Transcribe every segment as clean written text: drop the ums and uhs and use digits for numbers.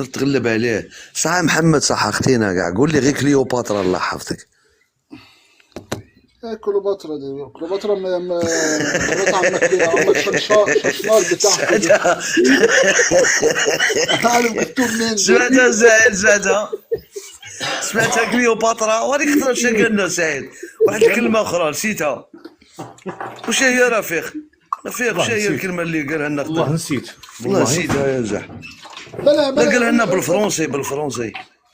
تغلب عليه. صح محمد، صح اختينا كاع، قول لي غير كليوباترا الله يحفظك. كليوباترا دي كليوباترا مرات عمك شنشال بتاعها. عارف جبتوه منين؟ سمعتها سعيد، سمعتها كليوباترا. وهذيك خطره شنو قالنا سعيد؟ واحد الكلمه اخرى نسيتها. وش هي رفيق؟ وش هي الكلمه اللي قالها لنا؟ والله نسيت، والله نسيتها يا زح. بلا قالها لنا بالفرنسي.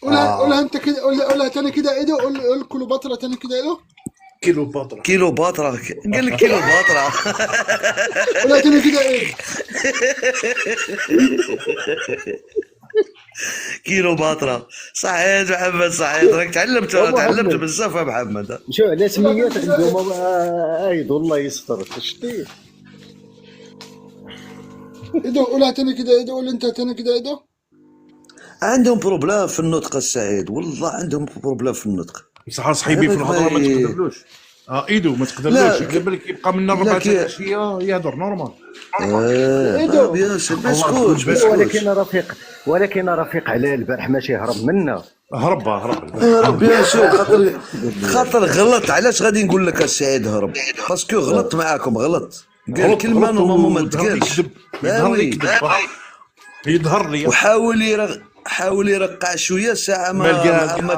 قولها انت كده، قولها تاني كده. ايه ده؟ قول كليوباترا تاني كده. ايه كيلوباترا قال لك كيلوباترا. قولها تاني كده. ايه كيلوباترا. صحيح محمد، صحيح. راك تعلمت بزاف يا محمد. شو على سميات عندهم عايد والله يستر شتي. ايه ده؟ قولها تاني كده. ايه ده؟ قول انت تاني كده. ايه ده؟ عندهم بروبلام في النطق السعيد، والله عندهم بروبلام في النطق. بصح صحيبي في الهضره ما تقدرلوش. ايدو ما تقدرلوش، على بالك يبقى من 4 تاع العشيه يهضر نورمال. بيان سور بسكوت. ولكن رفيق على البارح ماشي هرب منا. هرب بيان سور. خاطر غلط. علاش غادي نقول لك السعيد هرب؟ باسكو غلط معاكم، غلط. قال كلمه نورمالمون ما تقالش. يظهر لي. حاول يرقع شويه. ساعه ما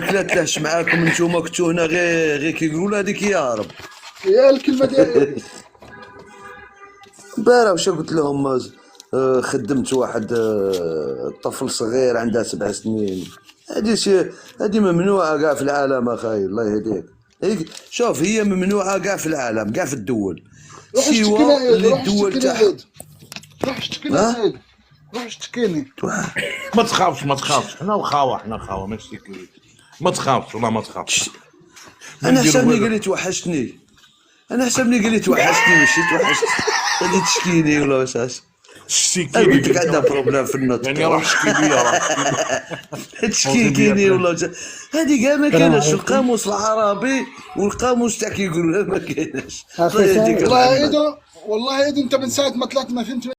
كلاتلاش معاكم، نتوما كنتو هنا غير كيقولوا هذيك يهرب. يا الكلمه دي. بارا واش قلت لهم؟ خدمت واحد طفل صغير عنده 7 سنين. هذه ممنوعه كاع في العالم اخاي، الله يهديك. شوف، هي ممنوعه كاع في العالم، كاع في الدول. سيوا اللي الدول تاعها. روح اشتكي لي سعيد، روح اشتكيني. ما تخافش، حنا خاوه ماشي سيكوريتي. ما تخافش والله ما تخافش. انا حسبني قال لي توحشتني. ماشي توحشت. غادي تشكيني ولا واش؟ شتيكيني قلت لك عندها بروبليم في النطق. يعني راح تشكي لي تشكيني ولا هذه كاع ما كايناش في القاموس العربي، والقاموس تاع كيقولوا ما كايناش. والله ايدو انت من ساعه ما طلعت ما فهمت.